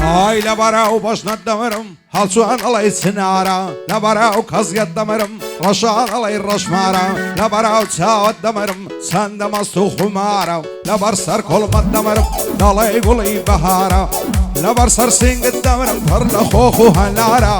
ئای لەبەراو بەشنە دەمرم هەڵچوان ئەڵێ چنارە لەبەراو کەزیەت دەمرم ڕەشان ئەڵێ ڕەشمارە لەبەراو چاوت دەمرم چەندە مەست و خومارە لەبەر سەر کۆڵمەت دەمرم دەڵێ گوڵی بەهارە لەبەر سەر سینگت دەمرم پڕ لە خۆخ و هەنارە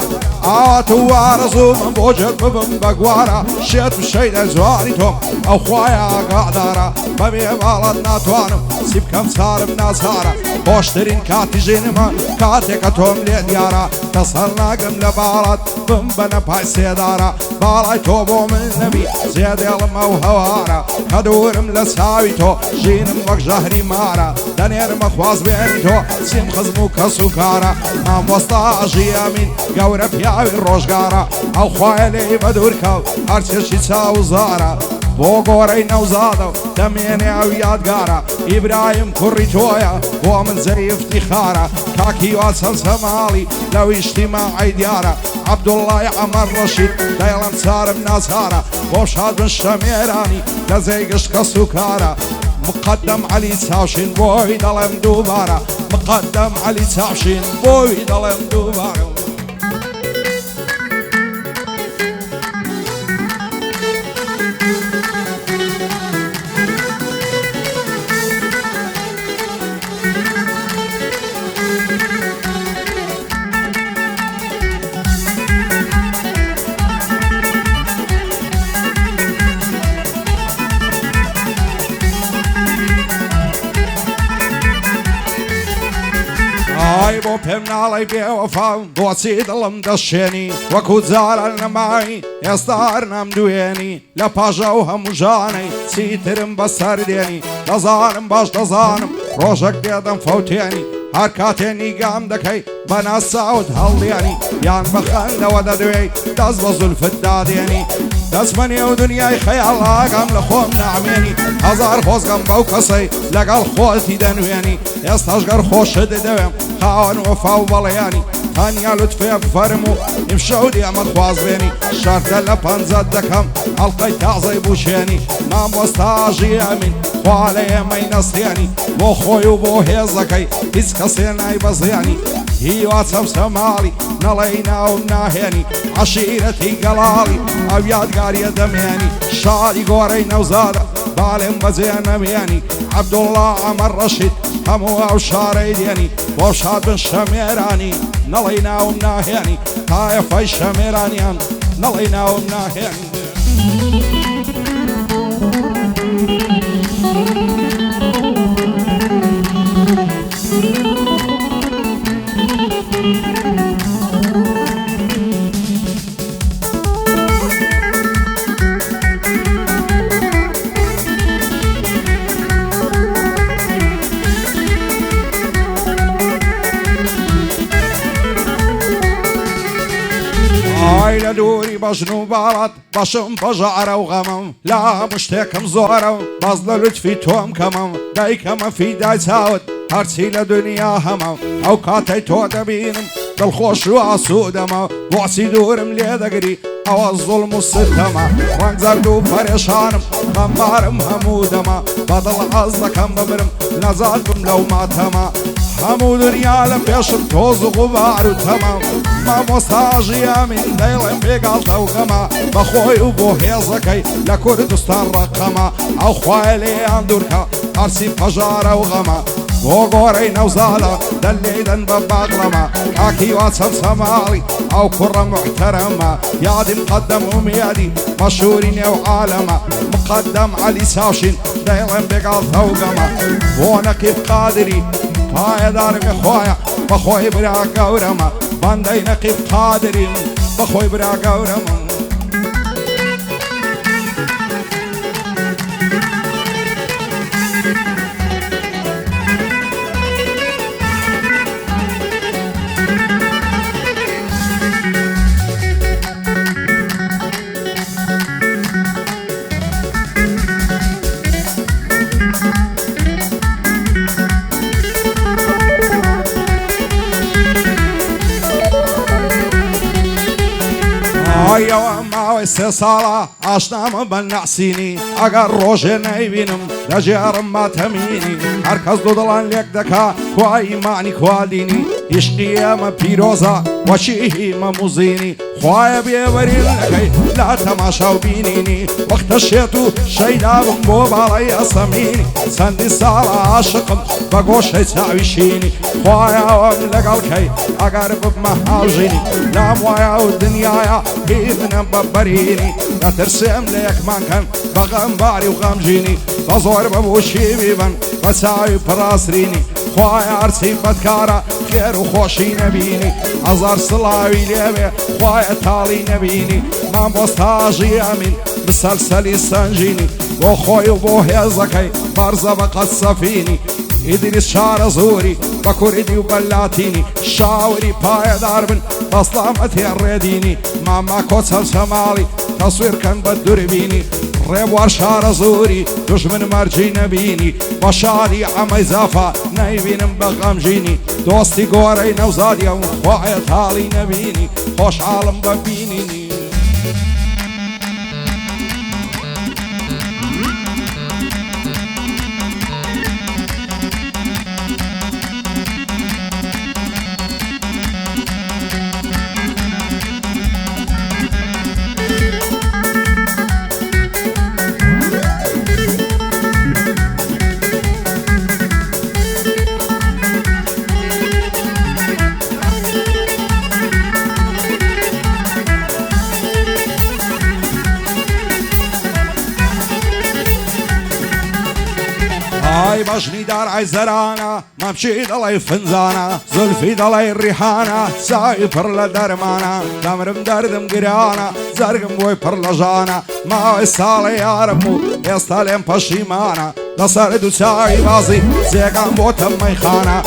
ئاوات و وارەزوومم بۆ جێت ببم بە گوارە شێت و شەیدە جوانی تۆم ئەو خوایە ئاگادارە بەبێ باڵەت ناتوانم چی بکەم چارم ناچارە خۆشترین کاتی ژینمە کاتێکە تۆم لێ دیارە دەسەڵ ناگرم لە باڵات بم بەنە پای سێدارە باڵای تۆ بۆ من نەبی جێدێڵم ئەو هەوارە کە دوورم لە چاوی تۆ ژینم وەک ژەهری مارە دەنێرمە خواز بێنی تۆ چیم خزم و کەس و کارە مامۆستا ژیامین گەورە پیاوی ڕۆژگارە ئەو خوایە لێی بە دوورکەوت هەرچێشی چاوزارە بۆ گۆرەی نەوزادە و دەمێنێ ئەو یادگارە ئیبراهیم کوڕی تۆیە بۆ من زەریفتی خارە کاکی وا چەند سەماڵی لەویشتی ماعەی دیارە عەبدوڵڵای عەمەر ڕەشید دەیڵم چارم ناچارە بۆ شاد بن شەمێرانی لە جێی گشت کەس و کارە مقدم علی چاوشین بۆی دەڵێم دووبارە مقدم علی چاوشین بۆی دەڵێم دووبارە بۆ پێم ناڵی بێوەفام بۆچی دڵم دەشێنی وەکو جاران نەمایی ئێستا هەر نامدوێنی لە پاژە و هەموو ژانەی چیترم بەسەر دێنی دەزانم باش دەزانم ڕۆژێک دێدەم فەوتێنی هەر کاتێ نیگام دەکەی بە ناساوت هەڵدێنی یان بەخەندەوە دەدوێی دەست بە زولفت دادێنی دەستمەنێ و دنیای خەیاڵاگەم لە خۆم نامێنی هەزار خۆزگەم بەو کەسەی لەگەڵ خۆتی دەنوێنی ئێستاش گەر خۆشت دەوێم خاوەن وەفا و بەڵێیانی تەنیا لوتفێ بفەرم و ئیمشەو دیەمە خوازبێنی شەرتە لە پەنجەت دەکەم هەڵقەی تازەی بوشێنی مامۆستاژی ئەمین خوا لە ئێمەی نەستێنی بۆ خۆی و بۆ هێزەکەی هیچ کەسێ نایبەزێنی هیوا چەمسە ماڵی نەڵێی ناوم ناهێنی عەشیرەتی گەڵاڵی ئەو یادگاریە دەمێنی شادی گۆرەی نەوزادە باڵێم بەجێ نەمێنی عەبدوڵڵا عەمەر ڕەشید هەموو ئەو شارەی دێنی بۆ شاد بن شەمێرانی نەڵێی ناوم ناهێنی تایەفەی شەمێرانیان نەڵێی ناوم ناهێنی لە دووری بەژن و باڵات بەشم بەژارە و غەمم لا هەموو شتێکم زۆرە و بەس لە لوتفی تۆم کەمم دایکەمە فیدای چاوت هەرچی لە دنیا هەمە ئەو کاتەی تۆ دەبینم دڵخۆش و ئاسوودەمە بۆچی دوورم لێ دەگری ئەوە زوڵم و ستەمە ڕەنگ زەرد و پەرێشانم غەمبارم هەموو دەمە بەدڵ حەز دەکەم بمرم نەزاد بم لەو ماتەمە هەموو دنیا لە پێشم تۆز و غوبار و تەمە مامۆستاژی ئەمین دەیڵێم بێگاڵتە و غەمە بەخۆی و بۆ هێزەکەی لە کوردستان ڕەقەمە ئەو خوایە لێیان دوورکە هەرچی پەژارە و غەمە بۆ گۆرەی نەوزادە دەلێدەن بە باغڵەمە کاکی وا چەند سەماڵی ئەو کوڕە محتەرەمە یادی مقدم و میادی مەشهوری نێو عالەمە مقدم عەلی چاوشین دەیڵێم بێگاڵتە و غەمە بۆ نەقیب قادری پایەدارمی خۆیە بەخۆی برا گەورەمە بەندەی نەقیب قادری بەخۆی برا گەورەمە ئەوە ماوەی سێ ساڵە ئاشنامە بە نەعسینی ئەگەر ڕۆژێ نەیبینم دەژێڕم ماتەمینی هەرکەس دوو دڵان لێک دەکا کوا ئیمانی کوا دینی عشقی ئێمە پیرۆزە وەچی مەموزینی خوایە بێوەرین لەکەی لا تەماشا و بینینی وەختە شێت و شەیدابم بۆ باڵی ئەسەمینی چەندی ساڵە عاشقم بە گۆشەی چاویشینی خوایەوەم لەگەڵکەی ئەگەر ببمە هاوژینی لام وایە و دنیاە هی منم بەبەرینی نەترسێم لە یەکمانکەن بە غەمباری و غەمژینی بە زۆر بەبووشی بیبن بە چاوی پڕاسترینی خوایە هەرچی بەدکارە خێر و خۆشی نەبینی هەزار سڵاوی لێوێ خوایە تاڵی نەبینی مامۆستاژی ئەمین بسەلسەلی سەنجینی بۆ خۆی و بۆ هێزەکەی بەرزە بە قەت سەفینی ئیدریس شارە زۆری بە کوردی و بەلاتینی شاوری پایەدار بن بەسڵامەتی ڕێدینی ماما کۆچەل شەماڵی تەسویرکەن بە دووربینی ڕێبوار شارە زۆری دوژمن مەرجی نەبینی بە شادی ئەمەی زافا نەیبینم بە غەمژینی دۆستی گۆرەی نەوزادیە و خوایە تاڵی نەبینی خۆشحاڵم بە بینینی ئای بەژنی دارعی زەرانە مەمچی دەڵی فنجانە زولفی دەڵی ڕیحانە چاوی پڕ لە دەرمانە دەمرم دەردم گرانە زەرگم بۆی پڕ لە ژانە ماوەی ساڵی یارم و ئێستا لێم پەشیمانە لەسەر دوو چاوی بازی جێگام بۆتە مەیخانە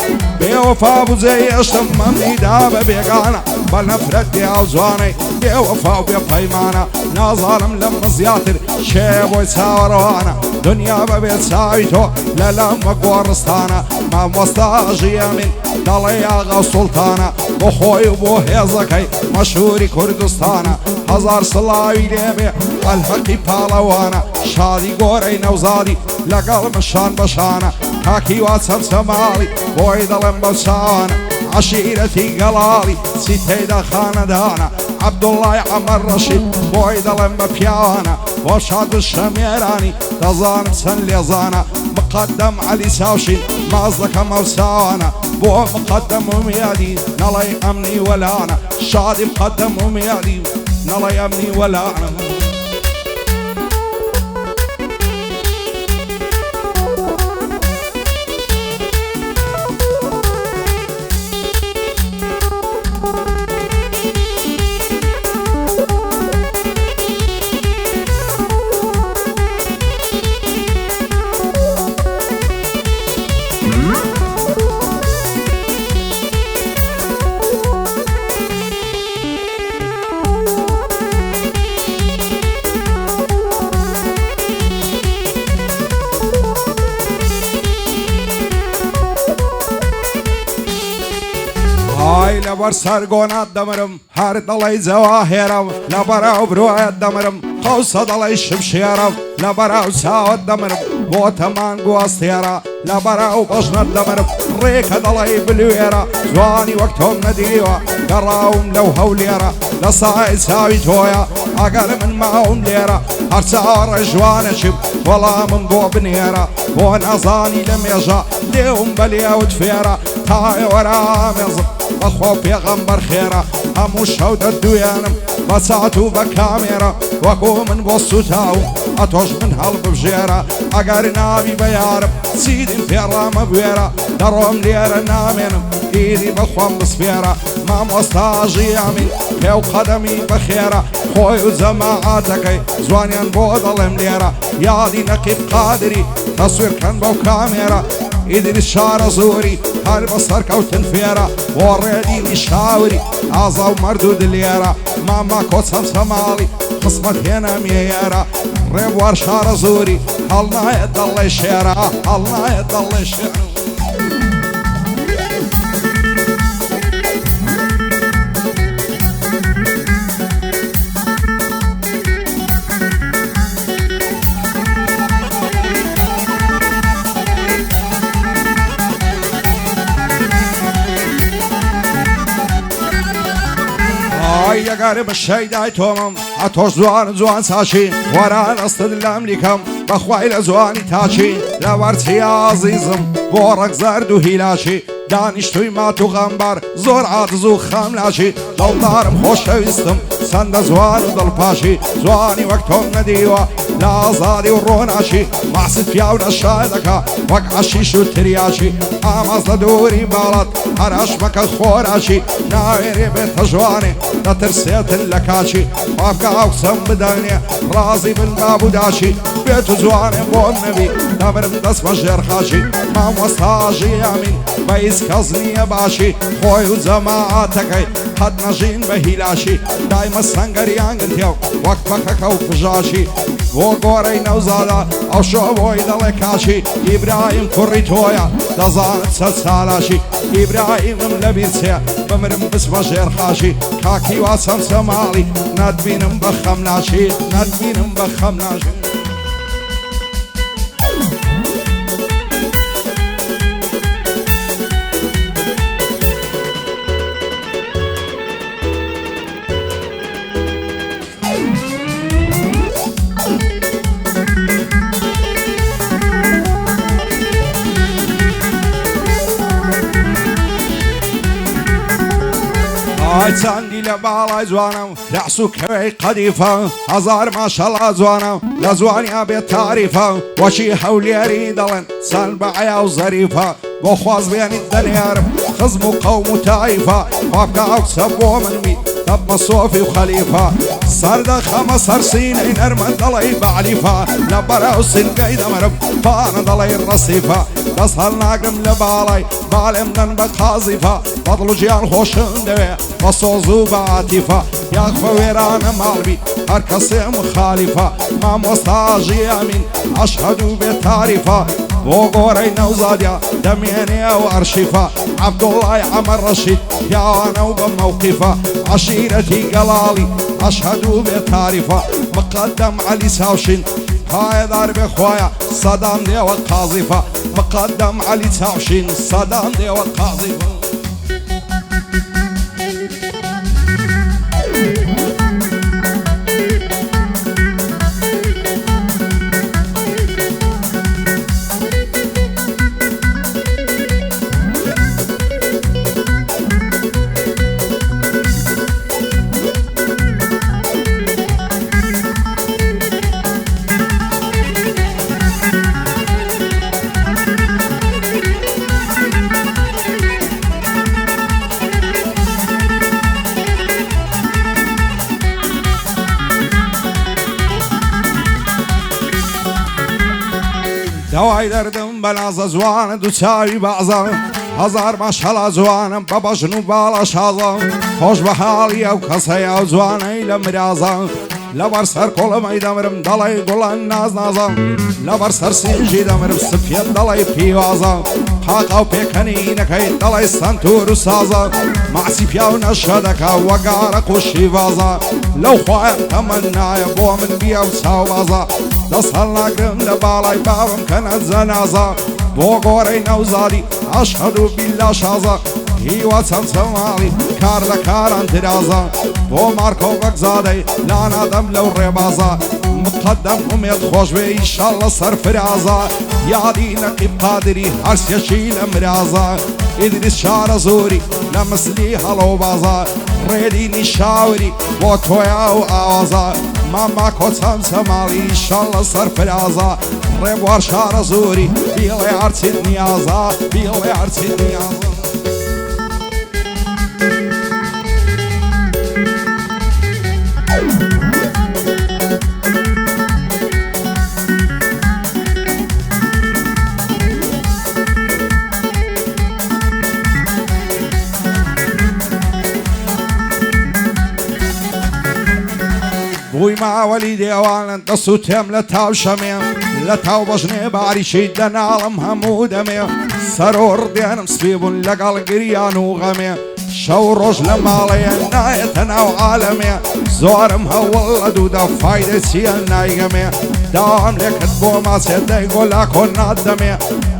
بێوەفا بوجێ هێشتم مەمنیدا بە بێگانە بە نەفرەت دێاو جوانەی بێوەفا و بێ پەیمانە نازانم لەم زیاتر شێ بۆی چاوەڕوانە دنیا بەبێ چاوی تۆ لەلامە گۆڕستانە مامۆستاژی ئەمین دەڵێ ئاغا سوڵتانە بۆ خۆی و بۆ هێزەکەی مەشهوری کوردستانە هەزار سڵاوی لێبێ ئەلحەقی پاڵەوانە شادی گۆرەی نەوزادی لەگەڵ مشان بەشانە کاکی وا چەمچەماڵی بۆی دەڵێم بە چاوانە عشیرەتی گەڵاڵی چی تێیدا خانەدانە عەبدوڵڵای عەمەر ڕەشید بۆی دەڵێم بە پیاوانە بۆ شاد شەمێرانی دەزانم چەند لێزانە مقدم عەلی چاوشین ماز دەکەم ئەو چاوانە بۆ مقدم و میادی نەڵێ ئەمنی وەلانە شادی مقدم و میادی نەڵێ ئەمنی وەلانە ئای لەبەر سەرگۆنات دەمرم هەر دەڵی جەواهێرم لەبەراو برۆیەت دەمرم قەوسە دەڵی شمشێرم لەبەراو چاوت دەمرم بۆ تەمان گواستێرە لەبەراو بەژنت دەمرم ڕێکە دەڵی بلوێرە جوانی وەک تۆم نەدیوە گەڕاوم لەو هەولێرە لە سای چاوی تۆیە ئەگەر من ماوم لێرە هەر چاوەڕێ جوانەچم وەڵامم بۆ بنێرە بۆ نەزانی لە مێژە لێوم بە لێوت فێرە تاێ وەرامێزم بەخۆ پێغەمبەر خێرە هەموو شەو دەردوێنم بە چات و بە کامێرە وەکو من بۆ سوتاو ئەتۆش من هەڵ ببژێرە ئەگەر ناوی بە یارم چیدیم پێڕامە بوێرە دەڕۆم لێرە نامێنم ئیدی بەخۆم بسپێرە مامۆستاژی ئەمین پێو قەدەمی بەخێرە خۆی و جەماعاتەکەی جوانیان بۆ دەڵێم لێرە یادی نەقیب قادری تەسویرکەن بەو کامێرە ئیدریس شارە زۆری هەر بەسەر کەوتن فێرە بۆ ڕێدینی شاوری ئازا و مەرد و دلێرە ماما کۆچەم سەماڵی قسمەت هێنە مێیێرە ڕێبوار شارە زۆری هەڵ نایەت دەڵێ شێرە هەڵ نایەت دەڵێ شێرە ئەگەرم شەیدای تۆمم ئەتۆش جوان ساشی وەران ئەستت لەم لیکەم بەخوای لە جوانی تاچی لەوەرچی عزیزم بۆ ڕەک زەرد و هیلاشی دانیشتووی مات و غەمبەر زۆر عاجز و خەملاشی دڵدارم خۆشەویستم چەندە جوان و دڵپاشی جوانی وەک تۆم نەدیوە لە ئازادی و ڕۆناشی ماست پیاو نەشای دەکا وەک عەشیش و تریاشی ئاماز لە دووری باڵات هەرش مەکە خۆراشی ناوێرێ بێتە جوانێ دەترسێتن لە کاچی وابکە ئەوسەم بدەنێ ڕازی بن بابووداشی بێت و جوانێ بۆم نەبی دەبرم دەستمە ژێرخاشی مامۆستاژی ئەمین بە هیچ کەس نییە باشی خۆی و جەماعەتەکەی قەت نەژین بە هیلاشی دایمە سەنگەریان گرتێ و وەک بەکەکە و پژاشی بۆ گۆرەی نەوزادە ئەو شۆ بۆی دەڵێ کاشی ئیبراهیم کوڕی تۆیە دەزانت چەند سالاشی ئیبراهیمم لەبیر چێ بمرم بچمە ژێرخاشی کاکی وا چەند سەماڵی نەتبینم بە خەمناشی نەتبینم بە خەمناشی چەندی لە باڵای جوانم ڕەحس و کەوەی قەدیفە هەزار ماشەڵا جوانم لە جوانیا بێت تاریفە وەچی هەولێری دەڵێن چەند بەعیا و زەریفە بۆ خوازبێنیت دەنێرم خزم و قەوم و تایفە وابکە ئەو کچە بۆ منمی دەبمە سۆفی و خەلیفە سەردەخەمە سەرسینەی نەرمە دەڵێی بەعلیفە لە بەرەو سینگەی دەمەرم پانە دەڵێی ڕەسیفە دەست هەڵ ناگرم لە باڵای باڵێم دەن بە قازیفە بەدڵ و ژیان خۆشم دەوێ بە سۆز و بە عاتیفە یاخفە وێرانە ماڵبی هەر کەسێ مخالیفە مامۆستاژی ئەمین ئەشهەد و بێ تاریفە بۆ گۆرەی نەوزادیا دەمێنێ و ئەرشیفە عەبدوڵڵای عەمەر ڕەشید پیاوانە و بە مەوقیفە عەشیرەتی گەڵاڵی ئەشهەد و بێ تاریفە مقەدەم عەلی چاوشین پایەدار بێ خۆیە سەدام دێوە قازیفە مقەدەم عەلی چاوشین سەدام دێوە قازیفە دەوای دەردم بە نازە جوانە دوو چاوی بازە هەزار ماشەڵا جوانم بە بەژن و باڵە شازە خۆش بە حاڵی ئەو کەسەیە و جوانەی لە مرازە لەبەر سەر کۆڵەمەی دەمرم دەڵێ گوڵان ناز نازە لەبەر سەر سینجی دەمرم سپێت دەڵێ پیوازە قاقا و پێکەنینەکەی دەڵێ سەنتور و سازە ماسی پیا و نەشە دەکا وەگارە قوشی بازە لەو خوایە تەمەنایە بۆ من بیا و چاوبازە دەست هەڵ ناگرم لە باڵای باوم کەنە جەنازە بۆ گۆرەی نەوزادی ئەشهەد و بیللا شازە هیوا چەند چەماڵی کار لە کاران درازە بۆ مارکۆ بەگزادەی لانادەم لەو ڕێبازە مقەدەم ئومێد خۆش بێ ئیشەڵڵە سەرفرازە یادی نەقیب قادری هەرسێکی لە مرازە ئیدریس شارە زۆری لە مسلی هەڵۆ بازە ڕێدی نیشاوری بۆ تۆیا و ئاوازە ماما کۆچەم چەماڵی ئیشەڵڵە سەرفرازە ڕێبوار شارە زۆری بیڵێ هەرچیت نیازە بیڵێ هەرچیت نیازە بووی ماوەلی دێوانن دەست و تێم لە تاو شەمێ لە تاو بەژنێ باریشی دەناڵم هەموو دەمێ سەرۆڕ دێنم سپی بوون لەگەڵ گریان و غەمێ شەو ڕۆژ لە ماڵەیە نایەتە ناو عالەمێ زۆرم هەوڵ لە دوودا فایدە چیە نایگەمێ داوام لێکت بۆ ماچێ دەیگۆ لاکۆ نادەمێ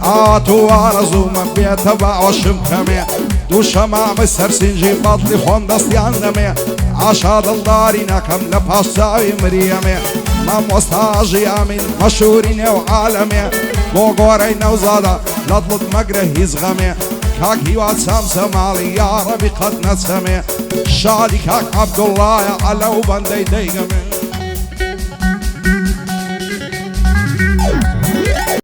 ئاتو ئارەزوومە بێتە باوەشم کەمێ دوو شەمامە سەرسینجی بەدڵی خۆم دەستیان دەمێ عاشا دڵداری نەکەم لە پاشچاوی مریەمێ مامۆستاژی ئامین مەشهوری نێو عالەمێ بۆ گۆرەی نەوزادە لە دڵت مەگرە هیچ غەمێ کاک هیوات سامسە ماڵی یاڕەبی قەت نەچەمێ شادی کاک عەبدوڵڵایە عەلە و بەندەی دەیگەمێ